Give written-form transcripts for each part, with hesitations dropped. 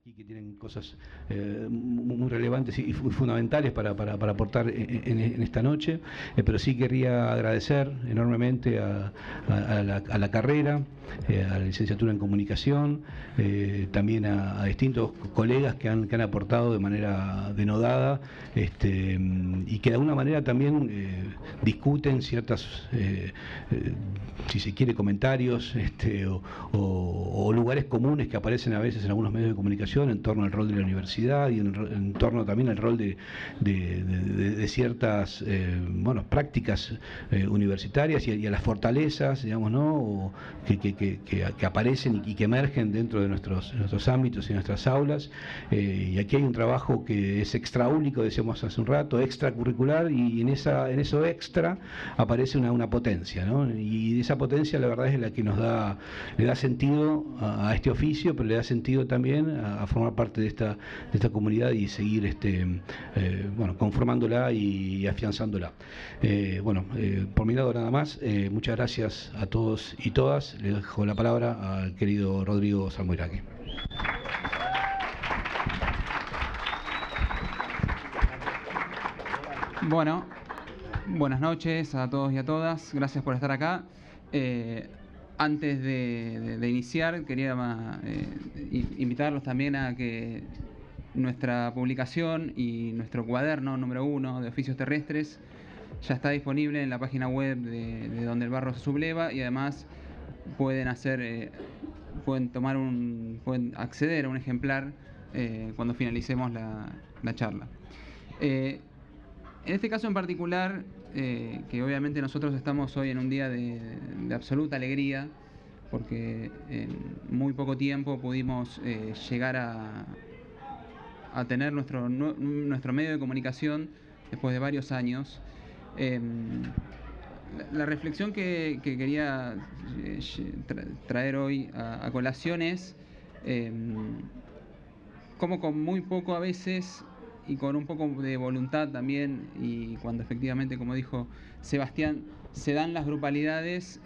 y que tienen cosas muy relevantes y fundamentales para aportar en esta noche, pero sí querría agradecer enormemente a la carrera, a la licenciatura en comunicación, también a distintos colegas que han aportado de manera denodada, y que de alguna manera también discuten ciertas, si se quiere, comentarios, o lugares comunes que aparecen a veces en algunos medios de comunicación en torno al rol de la universidad y en torno también al rol de ciertas prácticas universitarias y a las fortalezas, digamos, ¿no? Que aparecen y que emergen dentro de nuestros ámbitos y nuestras aulas. Y aquí hay un trabajo que es extraúnico, decíamos hace un rato, extracurricular, y en eso extra aparece una potencia, ¿no? Y esa potencia, la verdad, es la que le da sentido a este oficio, pero le da sentido también a formar parte de esta comunidad y seguir conformándola y afianzándola. Por mi lado nada más. Muchas gracias a todos y todas. Le dejo la palabra al querido Rodrigo Salmoiraghi. Bueno, buenas noches a todos y a todas. Gracias por estar acá. Antes de iniciar, quería invitarlos también a que nuestra publicación y nuestro cuaderno número 1 de oficios terrestres ya está disponible en la página web de Donde el Barro se Subleva, y además pueden acceder a un ejemplar cuando finalicemos la charla. En este caso en particular, que obviamente nosotros estamos hoy en un día de absoluta alegría, porque en muy poco tiempo pudimos llegar a tener nuestro medio de comunicación después de varios años. La reflexión que quería traer hoy a colación es cómo con muy poco a veces y con un poco de voluntad también, y cuando efectivamente, como dijo Sebastián, se dan las grupalidades,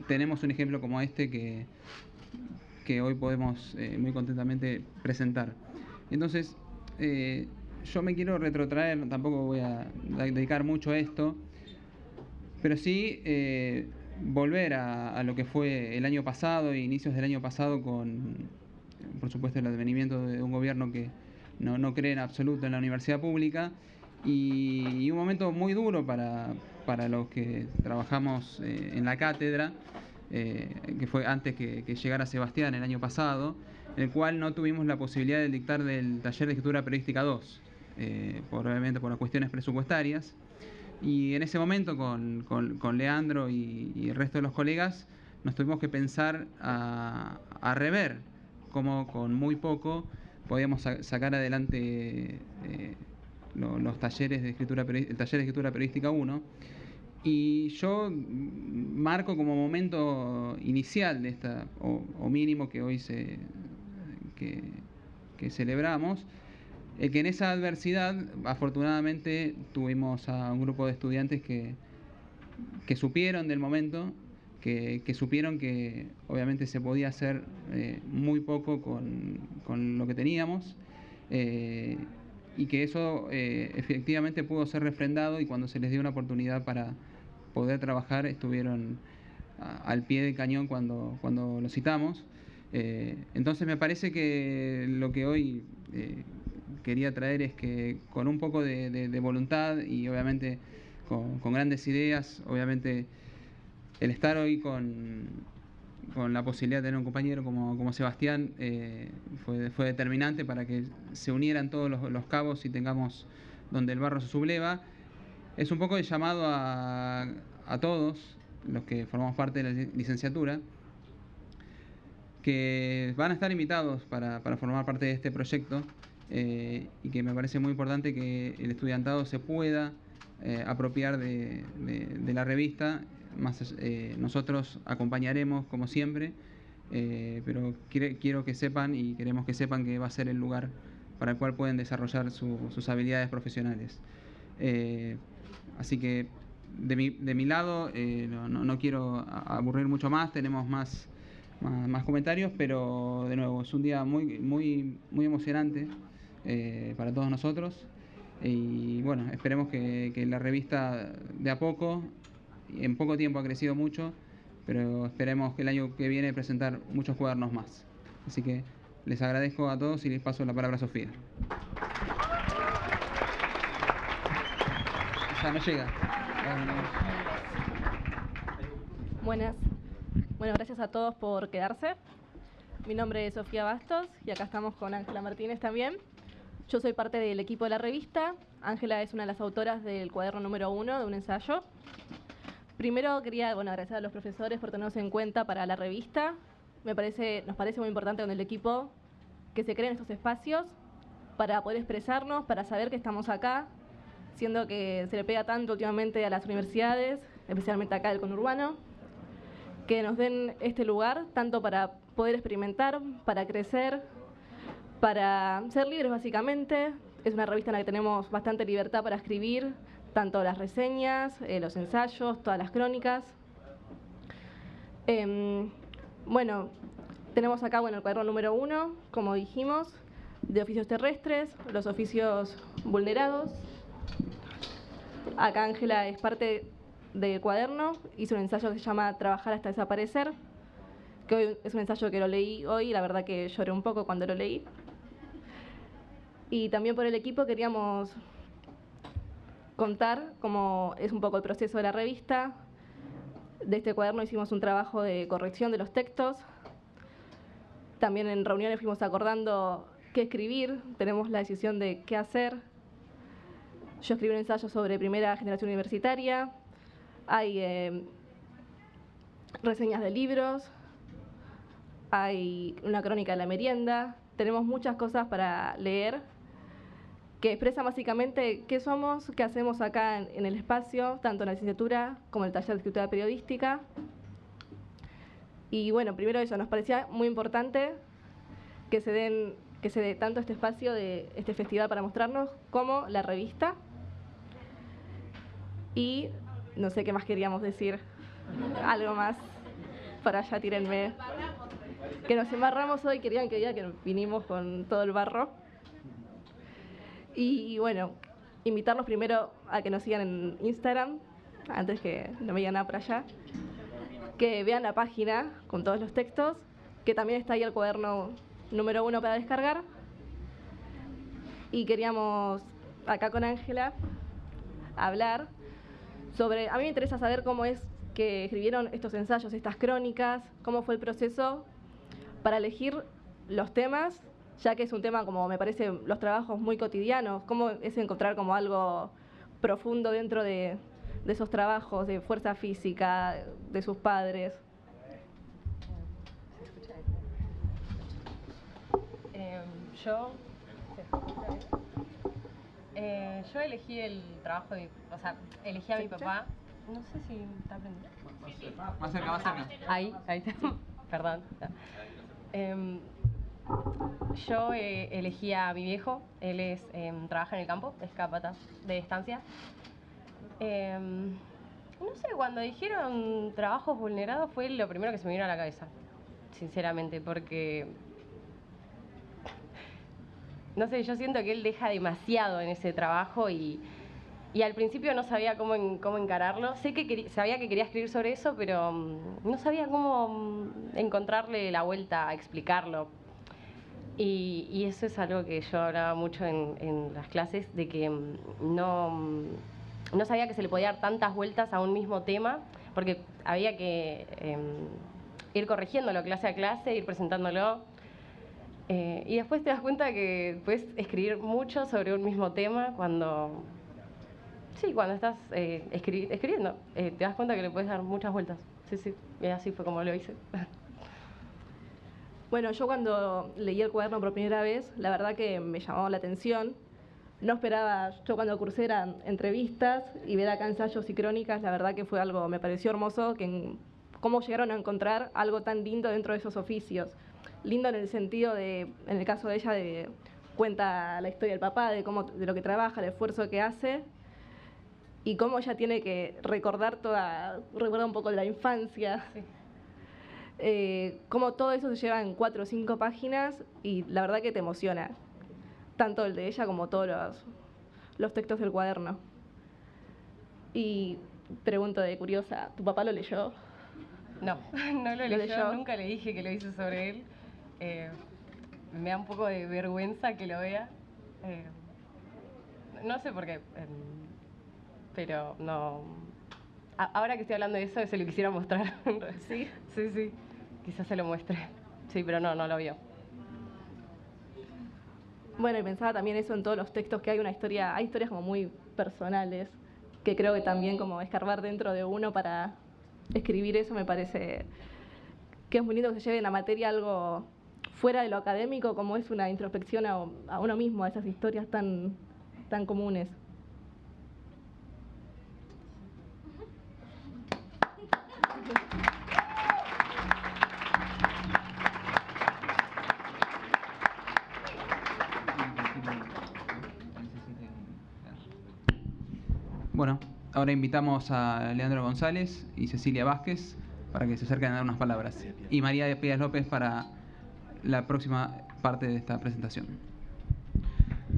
tenemos un ejemplo como este que hoy podemos muy contentamente presentar. Entonces, yo me quiero retrotraer, tampoco voy a dedicar mucho a esto, pero sí volver a lo que fue el año pasado e inicios del año pasado, con, por supuesto, el advenimiento de un gobierno que no cree en absoluto en la universidad pública, y un momento muy duro para los que trabajamos en la cátedra, que fue antes que llegara Sebastián el año pasado, en el cual no tuvimos la posibilidad de dictar del taller de escritura periodística 2, obviamente por las cuestiones presupuestarias. Y en ese momento con Leandro y el resto de los colegas nos tuvimos que pensar a rever cómo con muy poco podíamos sacar adelante los talleres de escritura, el taller de escritura periodística 1. Y yo marco como momento inicial de esta, o mínimo que hoy que celebramos, que en esa adversidad afortunadamente tuvimos a un grupo de estudiantes que supieron del momento, que supieron que obviamente se podía hacer muy poco con lo que teníamos, y que eso efectivamente pudo ser refrendado, y cuando se les dio una oportunidad para poder trabajar estuvieron al pie del cañón cuando lo citamos. Entonces me parece que lo que hoy quería traer es que con un poco de voluntad y obviamente con grandes ideas, obviamente el estar hoy con la posibilidad de tener un compañero como Sebastián fue determinante para que se unieran todos los cabos y tengamos Donde el Barro se Subleva. Es un poco de llamado a todos los que formamos parte de la licenciatura, que van a estar invitados para formar parte de este proyecto, y que me parece muy importante que el estudiantado se pueda apropiar de la revista. Nosotros acompañaremos como siempre, pero quiero que sepan, y queremos que sepan, que va a ser el lugar para el cual pueden desarrollar sus habilidades profesionales. Así que de mi lado no quiero aburrir mucho más. Tenemos más más comentarios, pero de nuevo, es un día muy emocionante para todos nosotros. Y bueno, esperemos que la revista de a poco, en poco tiempo ha crecido mucho, pero esperemos que el año que viene presentar muchos cuadernos más. Así que les agradezco a todos y les paso la palabra a Sofía. Ya no llega. Buenas. Bueno, gracias a todos por quedarse. Mi nombre es Sofía Bastos y acá estamos con Ángela Martínez también. Yo soy parte del equipo de la revista. Ángela es una de las autoras del cuaderno número 1 de un ensayo. Primero quería agradecer a los profesores por tenernos en cuenta para la revista. Nos parece muy importante con el equipo que se creen estos espacios para poder expresarnos, para saber que estamos acá, siendo que se le pega tanto últimamente a las universidades, especialmente acá del conurbano, que nos den este lugar tanto para poder experimentar, para crecer, para ser libres básicamente. Es una revista en la que tenemos bastante libertad para escribir, tanto las reseñas, los ensayos, todas las crónicas. Bueno, tenemos acá el cuaderno número 1, como dijimos, de oficios terrestres, los oficios vulnerados. Acá Ángela es parte del cuaderno, hizo un ensayo que se llama Trabajar hasta desaparecer, que hoy es un ensayo que lo leí hoy y la verdad que lloré un poco cuando lo leí. Y también por el equipo queríamos contar cómo es un poco el proceso de la revista. De este cuaderno hicimos un trabajo de corrección de los textos. También en reuniones fuimos acordando qué escribir, tenemos la decisión de qué hacer. Yo escribí un ensayo sobre primera generación universitaria. Hay reseñas de libros, hay una crónica de la merienda. Tenemos muchas cosas para leer que expresan básicamente qué somos, qué hacemos acá en el espacio, tanto en la licenciatura como en el taller de escritura periodística. Y bueno, primero eso, nos parecía muy importante que se dé tanto este espacio de este festival para mostrarnos como la revista. Y no sé qué más queríamos decir, algo más, para allá tírenme. Que nos embarramos hoy, querían que diga que vinimos con todo el barro. Y bueno, invitarlos primero a que nos sigan en Instagram, antes que no me digan nada por allá. Que vean la página con todos los textos, que también está ahí el cuaderno número 1 para descargar. Y queríamos, acá con Ángela, hablar sobre... A mí me interesa saber cómo es que escribieron estos ensayos, estas crónicas, cómo fue el proceso para elegir los temas, ya que es un tema, como me parece, los trabajos muy cotidianos, cómo es encontrar como algo profundo dentro de esos trabajos de fuerza física, de sus padres. Yo elegí el trabajo elegí a mi papá. No sé si está aprendiendo. Más cerca. Ahí está. Perdón. Yo elegí a mi viejo. Él trabaja en el campo, es capataz de estancia. No sé, cuando dijeron trabajos vulnerados fue lo primero que se me vino a la cabeza, sinceramente, porque no sé, yo siento que él deja demasiado en ese trabajo y al principio no sabía cómo encararlo. Sé que sabía que quería escribir sobre eso, pero no sabía cómo encontrarle la vuelta a explicarlo. Y eso es algo que yo hablaba mucho en las clases, de que no sabía que se le podía dar tantas vueltas a un mismo tema, porque había que ir corrigiéndolo clase a clase, ir presentándolo. Y después te das cuenta que puedes escribir mucho sobre un mismo tema cuando estás escribiendo. Te das cuenta que le puedes dar muchas vueltas. Sí, y así fue como lo hice. Bueno, yo cuando leí el cuaderno por primera vez, la verdad que me llamó la atención. No esperaba, yo cuando cursé eran entrevistas y ver acá ensayos y crónicas, la verdad que fue algo, me pareció hermoso, cómo llegaron a encontrar algo tan lindo dentro de esos oficios. Lindo en el sentido de, en el caso de ella, de cuenta la historia del papá, de lo que trabaja, el esfuerzo que hace y cómo ella tiene que recuerda un poco de la infancia. Sí. cómo todo eso se lleva en 4 o 5 páginas y la verdad que te emociona, tanto el de ella como todos los textos del cuaderno. Y pregunto de curiosa, ¿tu papá lo leyó? No, no lo leyó, nunca le dije que lo hice sobre él. Me da un poco de vergüenza que lo vea. No sé por qué, pero no. Ahora que estoy hablando de eso, se lo quisiera mostrar. ¿Sí? Sí, sí, quizás se lo muestre. Sí, pero no lo vio. Bueno, y pensaba también eso en todos los textos, que hay historias como muy personales, que creo que también como escarbar dentro de uno para escribir eso me parece que es muy lindo que se lleve en la materia algo fuera de lo académico, como es una introspección a uno mismo, a esas historias tan comunes. Bueno, ahora invitamos a Leandro González y Cecilia Vázquez para que se acerquen a dar unas palabras. Y María de Pías López para la próxima parte de esta presentación.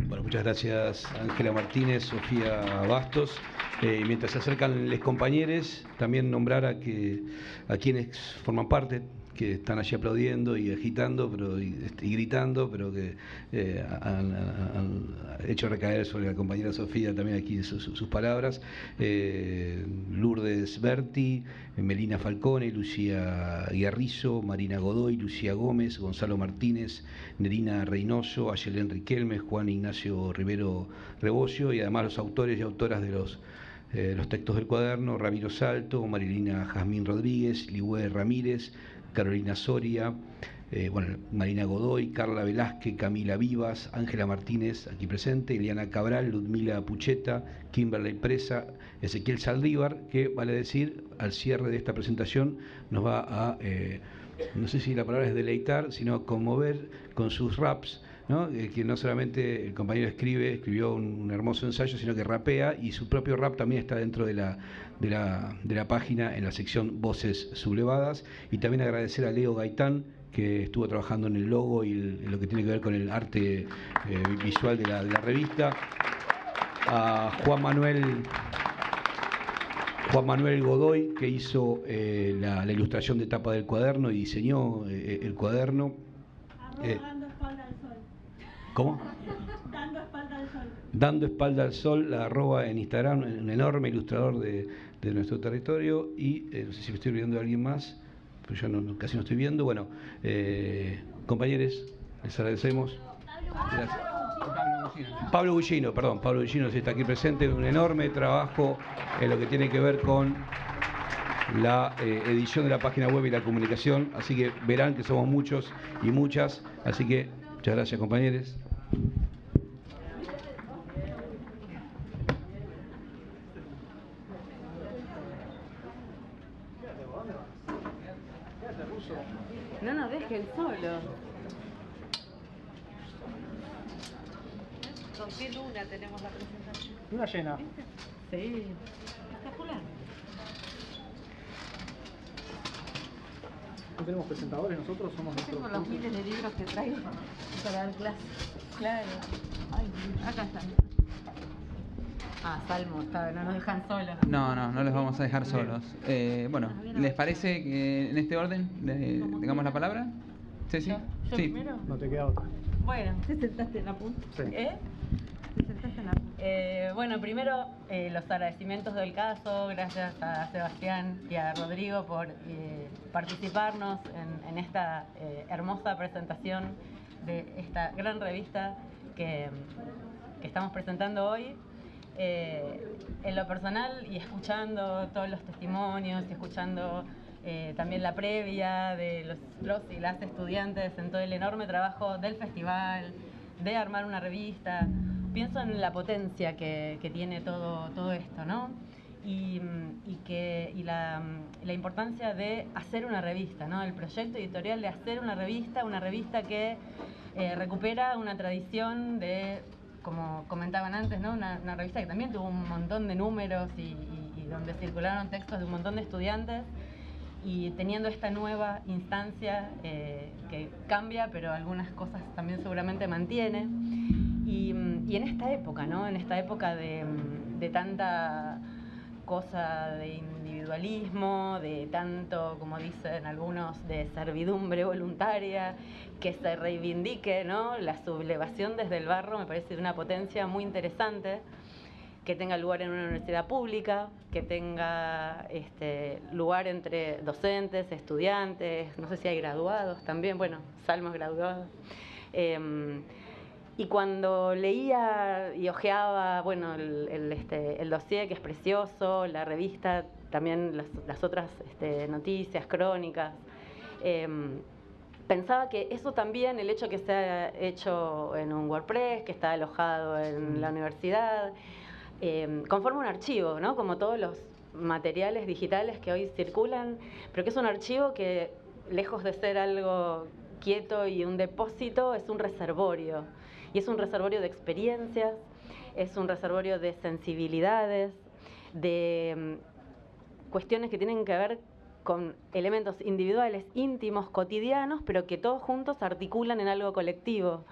Bueno, muchas gracias Ángela Martínez, Sofía Bastos. Mientras se acercan los compañeros, también nombrar a quienes forman parte, que están allí aplaudiendo y agitando y gritando, pero que han hecho recaer sobre la compañera Sofía también aquí sus palabras. Lourdes Berti, Melina Falcone, Lucía Guiarrizo, Marina Godoy, Lucía Gómez, Gonzalo Martínez, Nerina Reynoso, Ayelén Riquelme, Juan Ignacio Rivero Rebocio, y además los autores y autoras de los textos del cuaderno: Ramiro Salto, Marilina Jazmín Rodríguez, Ligüe Ramírez, Carolina Soria, Marina Godoy, Carla Velázquez, Camila Vivas, Ángela Martínez, aquí presente, Eliana Cabral, Ludmila Pucheta, Kimberley Presa, Ezequiel Saldívar, que, vale decir, al cierre de esta presentación nos va a, no sé si la palabra es deleitar, sino conmover con sus raps, ¿no? Que no solamente el compañero escribió un hermoso ensayo, sino que rapea, y su propio rap también está dentro de la página en la sección Voces Sublevadas. Y también agradecer a Leo Gaitán, que estuvo trabajando en el logo y lo que tiene que ver con el arte visual de la revista, a Juan Manuel Godoy, que hizo la ilustración de tapa del cuaderno y diseñó el cuaderno. Dando espalda al sol. ¿Cómo? Dando espalda al sol. Dando espalda al sol, la arroba en Instagram, un enorme ilustrador de nuestro territorio. Y no sé si me estoy olvidando de alguien más, pero yo casi no estoy viendo. Bueno, compañeros, les agradecemos. Gracias. Pablo Gullino sí está aquí presente, un enorme trabajo en lo que tiene que ver con la edición de la página web y la comunicación, así que verán que somos muchos y muchas, así que muchas gracias, compañeros. No nos dejen solos. ¿Con qué luna tenemos la presentación? Luna llena. Sí, espectacular. No tenemos presentadores, nosotros somos Tengo nuestros los propios. miles de libros que traigo para dar clases. Claro. Ay, acá están. Salmo, no nos dejan solos. No les vamos a dejar solos. Bueno, ¿les parece que en este orden tengamos la palabra? Sí, sí. ¿Yo Sí. primero? No te queda otra. Bueno, ¿te sentaste en la punta? Sí. ¿Te sentaste en la punta? Bueno, primero los agradecimientos del caso, gracias a Sebastián y a Rodrigo por participarnos en esta hermosa presentación de esta gran revista que estamos presentando hoy. En lo personal, y escuchando todos los testimonios y escuchando también la previa de los y las estudiantes en todo el enorme trabajo del festival, de armar una revista, pienso en la potencia que tiene todo esto, ¿no? Y la importancia de hacer una revista, ¿no? El proyecto editorial de hacer una revista que recupera una tradición de, como comentaban antes, ¿no? Una revista que también tuvo un montón de números y donde circularon textos de un montón de estudiantes, y teniendo esta nueva instancia que cambia, pero algunas cosas también seguramente mantiene. Y en esta época, ¿no? En esta época de tanta cosa de individualismo, de tanto, como dicen algunos, de servidumbre voluntaria, que se reivindique, ¿no? La sublevación desde el barro me parece de una potencia muy interesante, que tenga lugar en una universidad pública, que tenga lugar entre docentes, estudiantes, no sé si hay graduados también, bueno, Salmo es graduado. Y cuando leía y hojeaba, bueno, el dossier, que es precioso, la revista, también las otras noticias, crónicas, pensaba que eso también, el hecho que se ha hecho en un WordPress, que está alojado en la universidad, conforma un archivo, ¿no? Como todos los materiales digitales que hoy circulan, pero que es un archivo que, lejos de ser algo quieto y un depósito, es un reservorio. Y es un reservorio de experiencias, es un reservorio de sensibilidades, de cuestiones que tienen que ver con elementos individuales, íntimos, cotidianos, pero que todos juntos articulan en algo colectivo.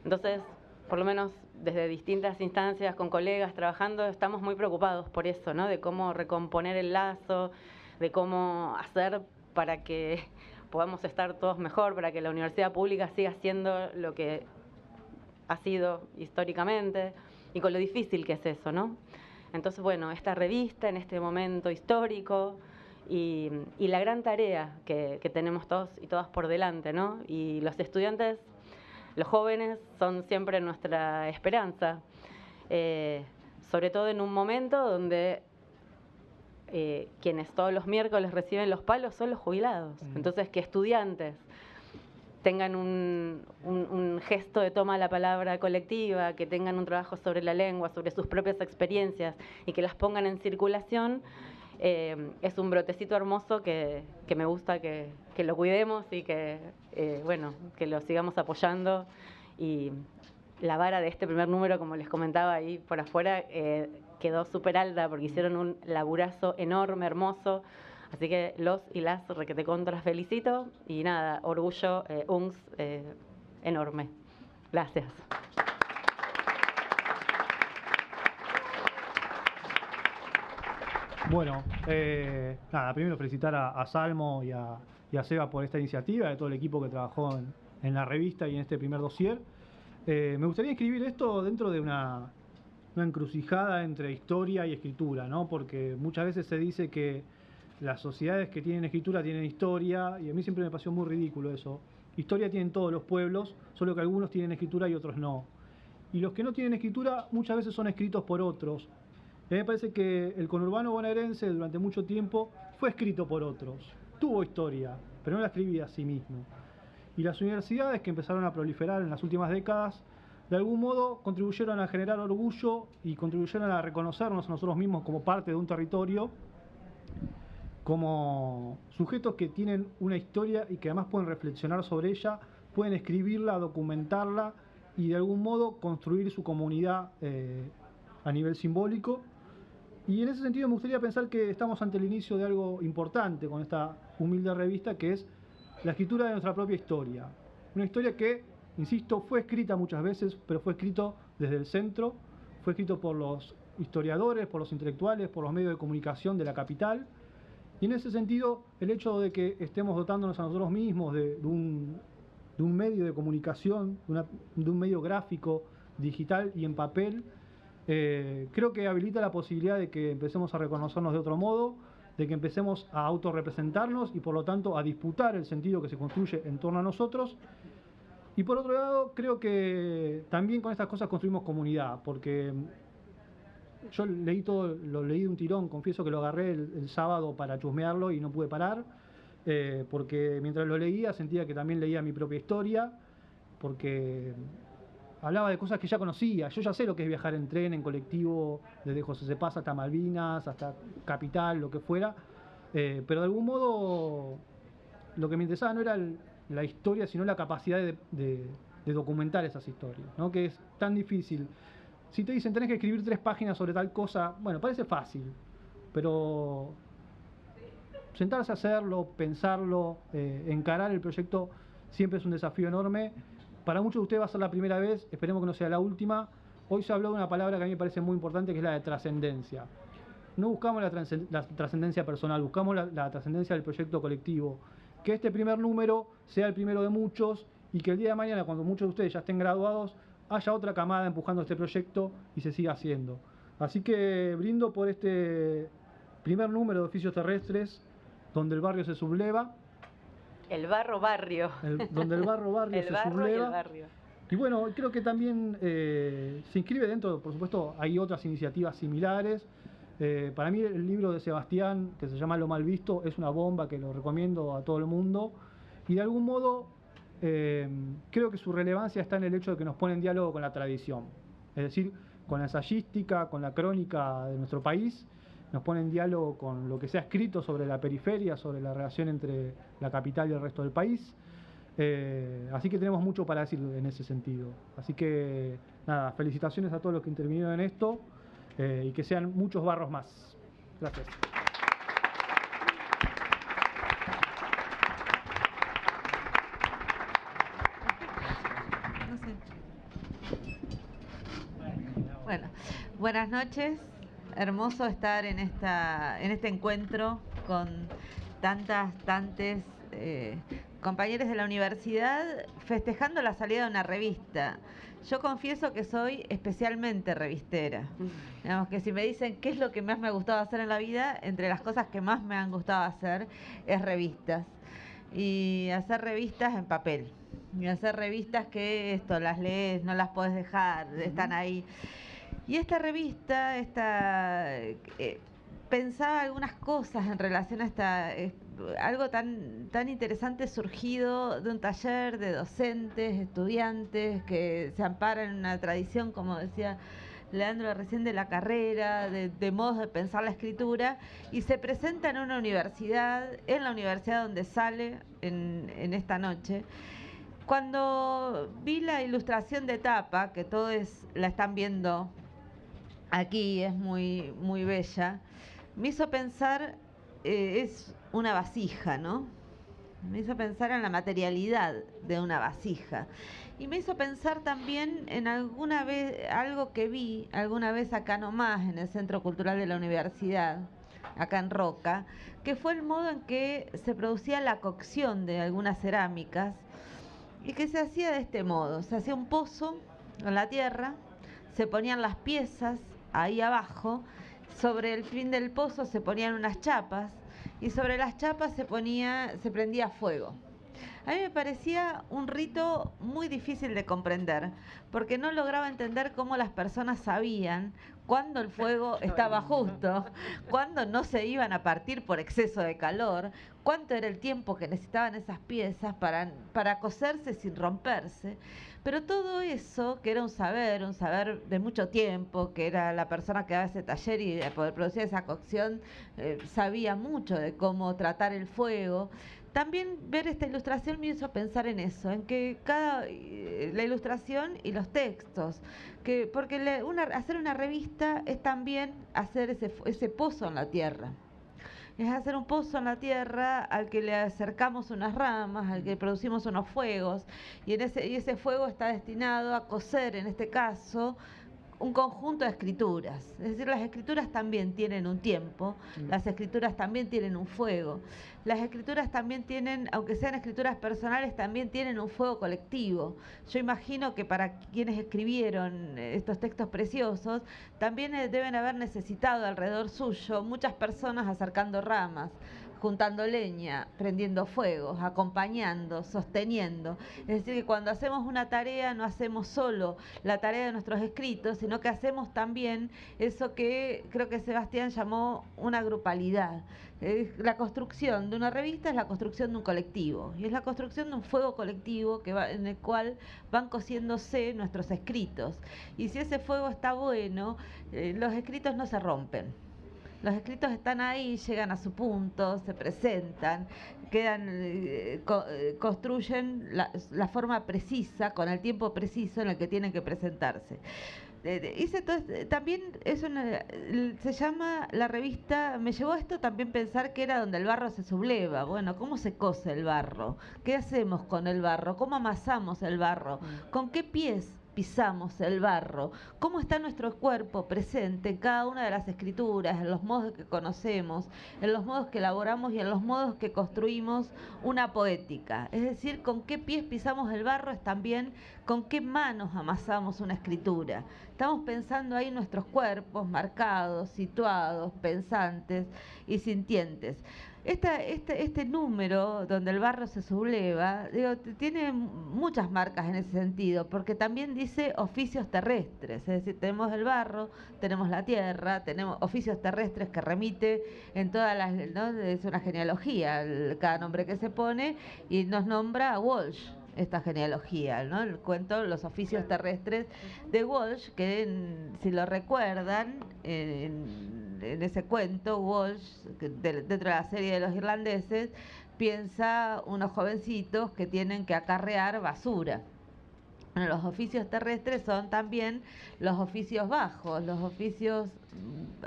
Entonces, por lo menos desde distintas instancias, con colegas trabajando, estamos muy preocupados por eso, ¿no? De cómo recomponer el lazo, de cómo hacer para que podamos estar todos mejor, para que la universidad pública siga siendo lo que ha sido históricamente, y con lo difícil que es eso, ¿no? Entonces, bueno, esta revista en este momento histórico y la gran tarea que tenemos todos y todas por delante, ¿no? Y los estudiantes, los jóvenes, son siempre nuestra esperanza, sobre todo en un momento donde quienes todos los miércoles reciben los palos son los jubilados. Entonces, que estudiantes tengan un gesto de toma de la palabra colectiva, que tengan un trabajo sobre la lengua, sobre sus propias experiencias y que las pongan en circulación, es un brotecito hermoso que me gusta que lo cuidemos y que lo sigamos apoyando. Y la vara de este primer número, como les comentaba ahí por afuera, quedó súper alta porque hicieron un laburazo enorme, hermoso. Así que los y las requete contras felicito y nada, orgullo, UNCS enorme. Gracias. Bueno, nada, primero felicitar a Salmo y a Seba por esta iniciativa, de todo el equipo que trabajó en la revista y en este primer dossier. Me gustaría escribir esto dentro de una encrucijada entre historia y escritura, ¿no? Porque muchas veces se dice que las sociedades que tienen escritura tienen historia, y a mí siempre me pareció muy ridículo eso. Historia tienen todos los pueblos, solo que algunos tienen escritura y otros no. Y los que no tienen escritura muchas veces son escritos por otros. Y a mí me parece que el conurbano bonaerense durante mucho tiempo fue escrito por otros. Tuvo historia, pero no la escribía a sí mismo. Y las universidades que empezaron a proliferar en las últimas décadas, de algún modo contribuyeron a generar orgullo y contribuyeron a reconocernos a nosotros mismos como parte de un territorio, como sujetos que tienen una historia y que además pueden reflexionar sobre ella, pueden escribirla, documentarla y de algún modo construir su comunidad a nivel simbólico. Y en ese sentido me gustaría pensar que estamos ante el inicio de algo importante con esta humilde revista, que es la escritura de nuestra propia historia. Una historia que, insisto, fue escrita muchas veces, pero fue escrito desde el centro, fue escrito por los historiadores, por los intelectuales, por los medios de comunicación de la capital. Y en ese sentido, el hecho de que estemos dotándonos a nosotros mismos de un medio de comunicación, de un medio gráfico, digital y en papel, creo que habilita la posibilidad de que empecemos a reconocernos de otro modo, de que empecemos a autorrepresentarnos y por lo tanto a disputar el sentido que se construye en torno a nosotros. Y por otro lado, creo que también con estas cosas construimos comunidad, porque yo lo leí de un tirón, confieso que lo agarré el sábado para chusmearlo y no pude parar, porque mientras lo leía sentía que también leía mi propia historia, porque hablaba de cosas que ya conocía. Yo ya sé lo que es viajar en tren, en colectivo, desde José C. Paz hasta Malvinas, hasta Capital, lo que fuera, pero de algún modo lo que me interesaba no era la historia, sino la capacidad de documentar esas historias, ¿no? Que es tan difícil. Si te dicen tenés que escribir 3 páginas sobre tal cosa, bueno, parece fácil, pero sentarse a hacerlo, pensarlo, encarar el proyecto siempre es un desafío enorme. Para muchos de ustedes va a ser la primera vez, esperemos que no sea la última. Hoy se habló de una palabra que a mí me parece muy importante, que es la de trascendencia. No buscamos la trascendencia personal, buscamos la trascendencia del proyecto colectivo. Que este primer número sea el primero de muchos y que el día de mañana, cuando muchos de ustedes ya estén graduados, haya otra camada empujando este proyecto y se siga haciendo. Así que brindo por este primer número de Oficios Terrestres, donde el barrio se subleva. El barrio. Donde el barrio el se barro subleva. y el barrio. Y bueno, creo que también se inscribe dentro, por supuesto, hay otras iniciativas similares. Para mí el libro de Sebastián, que se llama Lo Mal Visto, es una bomba que lo recomiendo a todo el mundo. Y de algún modo creo que su relevancia está en el hecho de que nos pone en diálogo con la tradición. Es decir, con la ensayística, con la crónica de nuestro país, nos pone en diálogo con lo que se ha escrito sobre la periferia, sobre la relación entre la capital y el resto del país. Así que tenemos mucho para decir en ese sentido. Así que nada, felicitaciones a todos los que intervinieron en esto y que sean muchos barros más. Gracias. Bueno, buenas noches. Hermoso estar en este encuentro con tantos compañeros de la universidad festejando la salida de una revista. Yo confieso que soy especialmente revistera. Digamos que si me dicen qué es lo que más me ha gustado hacer en la vida, entre las cosas que más me han gustado hacer es revistas. Y hacer revistas en papel. Y hacer revistas que las lees, no las podés dejar, están ahí. Y esta revista, pensaba algunas cosas en relación a algo tan interesante surgido de un taller de docentes, estudiantes que se amparan en una tradición, como decía Leandro recién, de la carrera, de modos de pensar la escritura, y se presenta en una universidad, en la universidad donde sale en esta noche. Cuando vi la ilustración de tapa, que todos la están viendo aquí, es muy, muy bella, me hizo pensar, es una vasija, ¿no? Me hizo pensar en la materialidad de una vasija. Y me hizo pensar también en algo que vi alguna vez acá nomás, en el Centro Cultural de la Universidad, acá en Roca, que fue el modo en que se producía la cocción de algunas cerámicas y que se hacía de este modo. Se hacía un pozo en la tierra, se ponían las piezas ahí abajo, sobre el fin del pozo se ponían unas chapas y sobre las chapas se prendía fuego. A mí me parecía un rito muy difícil de comprender, porque no lograba entender cómo las personas sabían cuándo el fuego estaba justo, cuándo no se iban a partir por exceso de calor, cuánto era el tiempo que necesitaban esas piezas para cocerse sin romperse. Pero todo eso, que era un saber de mucho tiempo, que era la persona que daba ese taller y de poder producir esa cocción, sabía mucho de cómo tratar el fuego. También ver esta ilustración me hizo pensar en eso, en que la ilustración y los textos, porque hacer una revista es también hacer ese pozo en la tierra. Es hacer un pozo en la tierra al que le acercamos unas ramas, al que producimos unos fuegos, y ese fuego está destinado a cocer, en este caso, un conjunto de escrituras. Es decir, las escrituras también tienen un tiempo, las escrituras también tienen un fuego, las escrituras también tienen, aunque sean escrituras personales, también tienen un fuego colectivo. Yo imagino que para quienes escribieron estos textos preciosos, también deben haber necesitado alrededor suyo muchas personas acercando ramas, juntando leña, prendiendo fuegos, acompañando, sosteniendo. Es decir, que cuando hacemos una tarea no hacemos solo la tarea de nuestros escritos, sino que hacemos también eso que creo que Sebastián llamó una grupalidad. La construcción de una revista es la construcción de un colectivo, y es la construcción de un fuego colectivo en el cual van cociéndose nuestros escritos. Y si ese fuego está bueno, los escritos no se rompen. Los escritos están ahí, llegan a su punto, se presentan, construyen la forma precisa, con el tiempo preciso en el que tienen que presentarse. También se llama la revista, me llevó a esto también pensar que era donde el barro se subleva. Bueno, ¿cómo se cose el barro? ¿Qué hacemos con el barro? ¿Cómo amasamos el barro? ¿Con qué pies pisamos el barro? ¿Cómo está nuestro cuerpo presente en cada una de las escrituras, en los modos que conocemos, en los modos que elaboramos y en los modos que construimos una poética? Es decir, con qué pies pisamos el barro es también con qué manos amasamos una escritura. Estamos pensando ahí nuestros cuerpos marcados, situados, pensantes y sintientes. Este número donde el barro se subleva, tiene muchas marcas en ese sentido, porque también dice oficios terrestres, es decir, tenemos el barro, tenemos la tierra, tenemos oficios terrestres que remite en todas las, ¿no? Es una genealogía cada nombre que se pone, y nos nombra a Walsh esta genealogía, ¿no? El cuento Los oficios terrestres de Walsh, que si lo recuerdan, en ese cuento Walsh, dentro de la serie de los irlandeses, piensa unos jovencitos que tienen que acarrear basura. Bueno, los oficios terrestres son también los oficios bajos, los oficios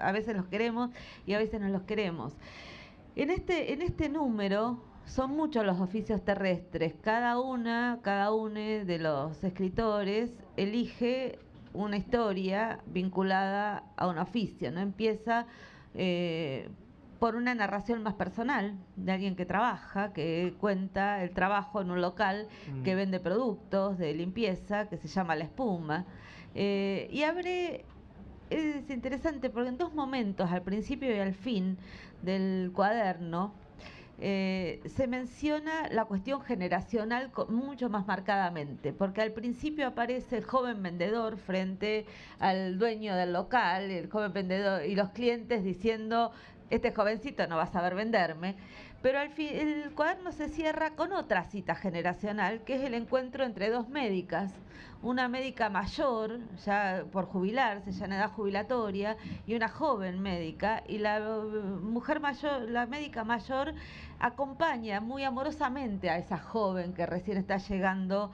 a veces los queremos y a veces no los queremos. En este número son muchos los oficios terrestres. Cada uno de los escritores elige una historia vinculada a un oficio, ¿no? Empieza por una narración más personal de alguien que trabaja, que cuenta el trabajo en un local que vende productos de limpieza, que se llama La Espuma. Y es interesante porque en dos momentos, al principio y al fin del cuaderno, se menciona la cuestión generacional mucho más marcadamente, porque al principio aparece el joven vendedor frente al dueño del local, el joven vendedor y los clientes diciendo: este jovencito no va a saber venderme. Pero al fin el cuaderno se cierra con otra cita generacional, que es el encuentro entre dos médicas, una médica mayor, ya por jubilarse, ya en edad jubilatoria, y una joven médica, y la mujer mayor, la médica mayor, acompaña muy amorosamente a esa joven que recién está llegando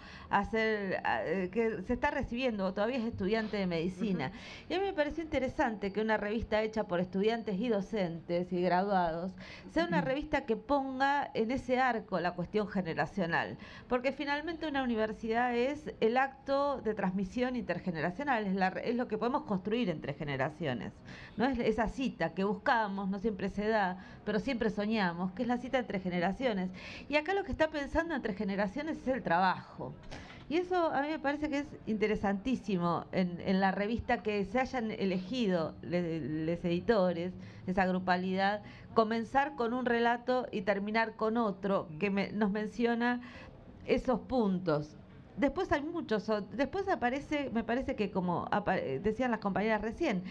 que se está recibiendo, o todavía es estudiante de medicina. Y a mí me pareció interesante que una revista hecha por estudiantes y docentes y graduados sea una revista que ponga en ese arco la cuestión generacional, porque finalmente una universidad es el acto de transmisión intergeneracional, es lo que podemos construir entre generaciones, ¿no? Es esa cita que buscamos, no siempre se da, pero siempre soñamos, que es la cita entre generaciones. Y acá lo que está pensando entre generaciones es el trabajo. Y eso a mí me parece que es interesantísimo en la revista, que se hayan elegido los editores, esa grupalidad, comenzar con un relato y terminar con otro que nos menciona esos puntos. Después hay muchos, después aparece, me parece que como decían las compañeras recién,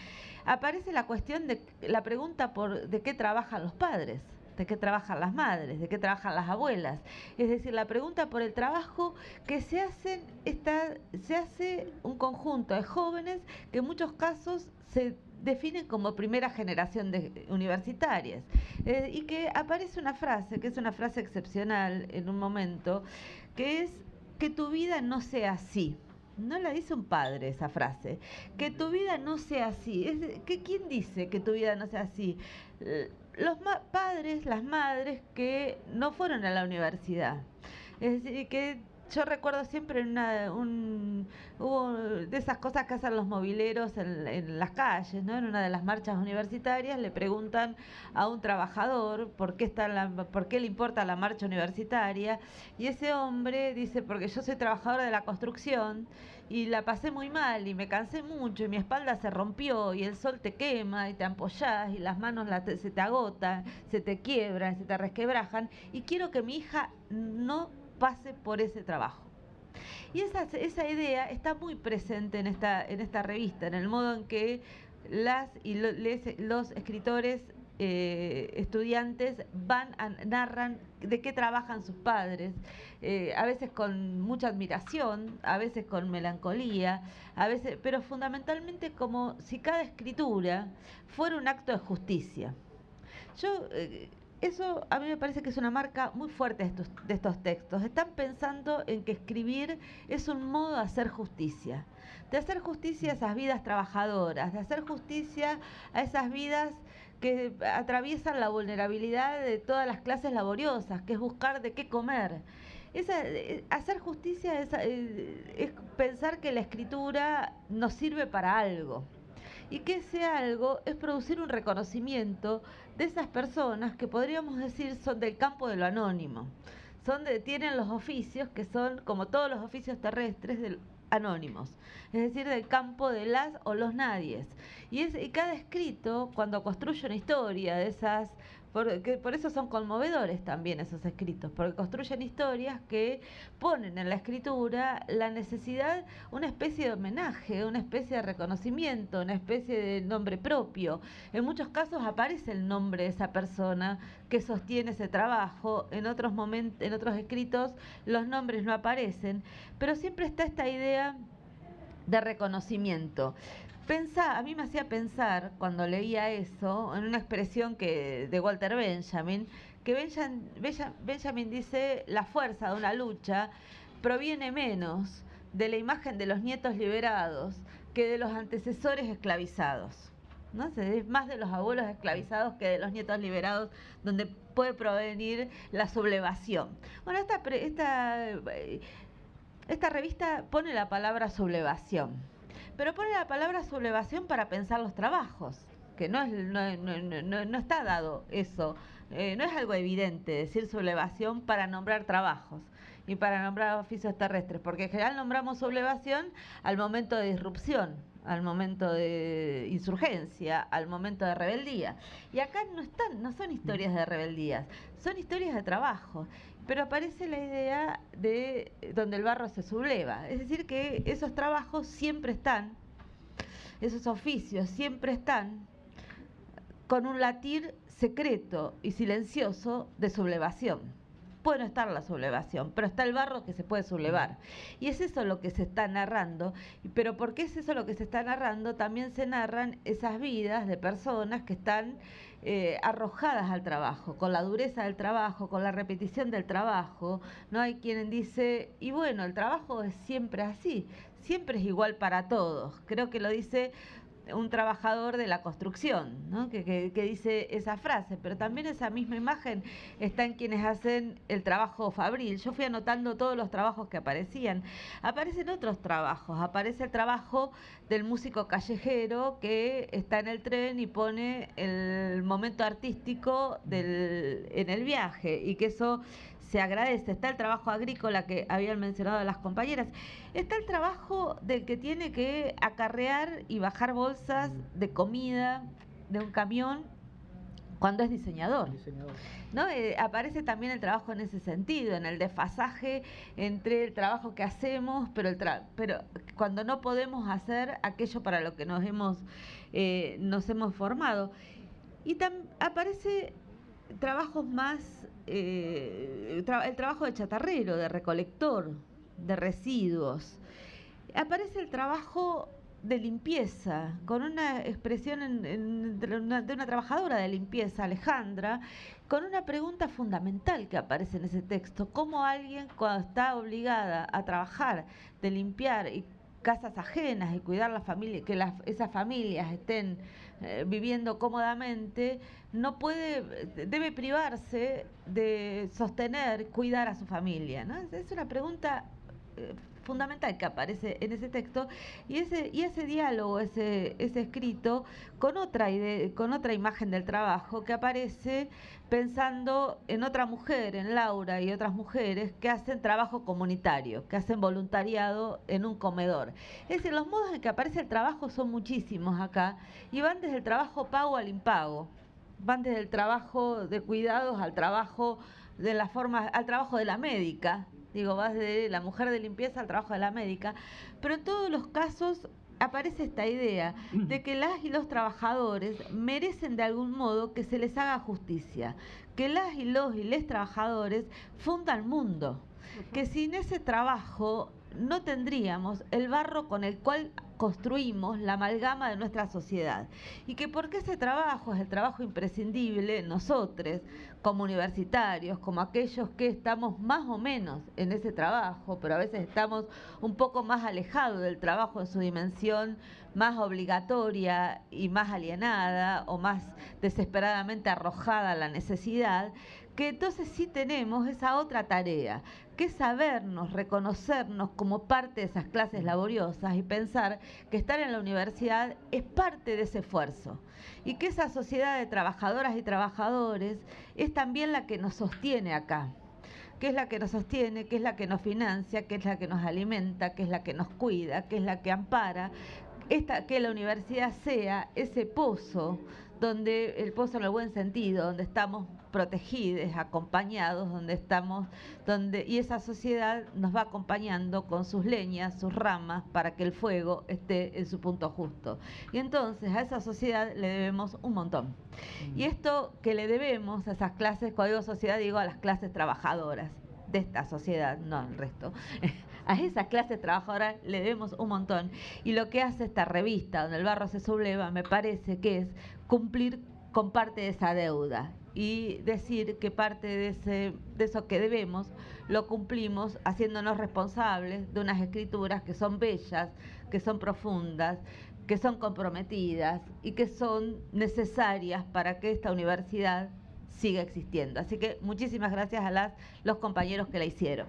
aparece la cuestión de la pregunta de qué trabajan los padres, de qué trabajan las madres, de qué trabajan las abuelas. Es decir, la pregunta por el trabajo que se hace un conjunto de jóvenes que en muchos casos se definen como primera generación de universitarias, y que aparece una frase, que es una frase excepcional en un momento, que es: que tu vida no sea así. No la dice un padre esa frase. Que tu vida no sea así. ¿Quién dice que tu vida no sea así? Los padres, las madres que no fueron a la universidad. Es decir, que yo recuerdo siempre hubo de esas cosas que hacen los mobileros en las calles, ¿no? En una de las marchas universitarias le preguntan a un trabajador por qué le importa la marcha universitaria, y ese hombre dice: porque yo soy trabajador de la construcción y la pasé muy mal y me cansé mucho y mi espalda se rompió y el sol te quema y te ampollás y las manos se te agotan, se te quiebran, se te resquebrajan, y quiero que mi hija no pase por ese trabajo. Y esa idea está muy presente en esta revista, en el modo en que los escritores estudiantes narran de qué trabajan sus padres, a veces con mucha admiración, a veces con melancolía, a veces, pero fundamentalmente como si cada escritura fuera un acto de justicia. Eso a mí me parece que es una marca muy fuerte de estos textos. Están pensando en que escribir es un modo de hacer justicia a esas vidas trabajadoras, de hacer justicia a esas vidas que atraviesan la vulnerabilidad de todas las clases laboriosas, que es buscar de qué comer. Hacer justicia es pensar que la escritura nos sirve para algo. Y que ese algo es producir un reconocimiento de esas personas que podríamos decir son del campo de lo anónimo. Tienen los oficios que son, como todos los oficios terrestres, anónimos, es decir, del campo de las o los nadies. Y cada escrito, cuando construye una historia de esas, por eso son conmovedores también esos escritos, porque construyen historias que ponen en la escritura la necesidad, una especie de homenaje, una especie de reconocimiento, una especie de nombre propio. En muchos casos aparece el nombre de esa persona que sostiene ese trabajo, en otros momentos, en otros escritos los nombres no aparecen, pero siempre está esta idea de reconocimiento. A mí me hacía pensar, cuando leía eso, en una expresión de Walter Benjamin, que Benjamin dice: la fuerza de una lucha proviene menos de la imagen de los nietos liberados que de los antecesores esclavizados. ¿No? Es más de los abuelos esclavizados que de los nietos liberados, donde puede provenir la sublevación. Bueno, esta revista pone la palabra sublevación, pero pone la palabra sublevación para pensar los trabajos, que no está dado eso, no es algo evidente decir sublevación para nombrar trabajos y para nombrar oficios terrestres, porque en general nombramos sublevación al momento de disrupción, al momento de insurgencia, al momento de rebeldía. Y acá no son historias de rebeldías, son historias de trabajo. Pero aparece la idea de donde el barro se subleva. Es decir, que esos trabajos siempre están, esos oficios siempre están con un latir secreto y silencioso de sublevación. Puede no estar la sublevación, pero está el barro que se puede sublevar. Y es eso lo que se está narrando. Pero ¿por qué es eso lo que se está narrando? También se narran esas vidas de personas que están arrojadas al trabajo, con la dureza del trabajo, con la repetición del trabajo. No hay quien dice, y bueno, el trabajo es siempre así, siempre es igual para todos. Creo que lo dice un trabajador de la construcción, ¿no? que dice esa frase, pero también esa misma imagen está en quienes hacen el trabajo fabril. Yo fui anotando todos los trabajos que aparecían. Aparecen otros trabajos, aparece el trabajo del músico callejero que está en el tren y pone el momento artístico en el viaje, y que eso se agradece. Está el trabajo agrícola que habían mencionado las compañeras. Está el trabajo del que tiene que acarrear y bajar bolsas de comida de un camión cuando es diseñador. ¿No? Aparece también el trabajo en ese sentido, en el desfasaje entre el trabajo que hacemos, pero cuando no podemos hacer aquello para lo que nos hemos formado. Y aparece trabajos más, el trabajo de chatarrero, de recolector, de residuos. Aparece el trabajo de limpieza, con una expresión de una trabajadora de limpieza, Alejandra, con una pregunta fundamental que aparece en ese texto: cómo alguien, cuando está obligada a trabajar de limpiar casas ajenas y cuidar la familia, que esas familias estén viviendo cómodamente, debe privarse de cuidar a su familia, ¿no? Es una pregunta fundamental que aparece en ese texto, y ese diálogo, ese escrito con otra imagen del trabajo que aparece pensando en otra mujer, en Laura y otras mujeres que hacen trabajo comunitario, que hacen voluntariado en un comedor. Es decir, los modos en que aparece el trabajo son muchísimos acá, y van desde el trabajo pago al impago, van desde el trabajo de cuidados al trabajo al trabajo de la médica. Vas de la mujer de limpieza al trabajo de la médica, pero en todos los casos aparece esta idea de que las y los trabajadores merecen de algún modo que se les haga justicia, que las y los y les trabajadores fundan mundo, que sin ese trabajo no tendríamos el barro con el cual construimos la amalgama de nuestra sociedad, y que porque ese trabajo es el trabajo imprescindible, nosotros como universitarios, como aquellos que estamos más o menos en ese trabajo, pero a veces estamos un poco más alejados del trabajo en su dimensión más obligatoria y más alienada o más desesperadamente arrojada a la necesidad, que entonces sí tenemos esa otra tarea, que es sabernos, reconocernos como parte de esas clases laboriosas y pensar que estar en la universidad es parte de ese esfuerzo y que esa sociedad de trabajadoras y trabajadores es también la que nos sostiene acá, que es la que nos sostiene, que es la que nos financia, que es la que nos alimenta, que es la que nos cuida, que es la que ampara, que la universidad sea ese pozo, donde el pozo en el buen sentido, donde estamos protegidos, acompañados, y esa sociedad nos va acompañando con sus leñas, sus ramas, para que el fuego esté en su punto justo. Y entonces a esa sociedad le debemos un montón. Y esto que le debemos a esas clases, cuando digo sociedad digo a las clases trabajadoras de esta sociedad, no al resto. A esas clases trabajadoras le debemos un montón. Y lo que hace esta revista, donde el barro se subleva, me parece que es cumplir con parte de esa deuda y decir que parte de eso que debemos lo cumplimos haciéndonos responsables de unas escrituras que son bellas, que son profundas, que son comprometidas y que son necesarias para que esta universidad siga existiendo. Así que muchísimas gracias a los compañeros que la hicieron.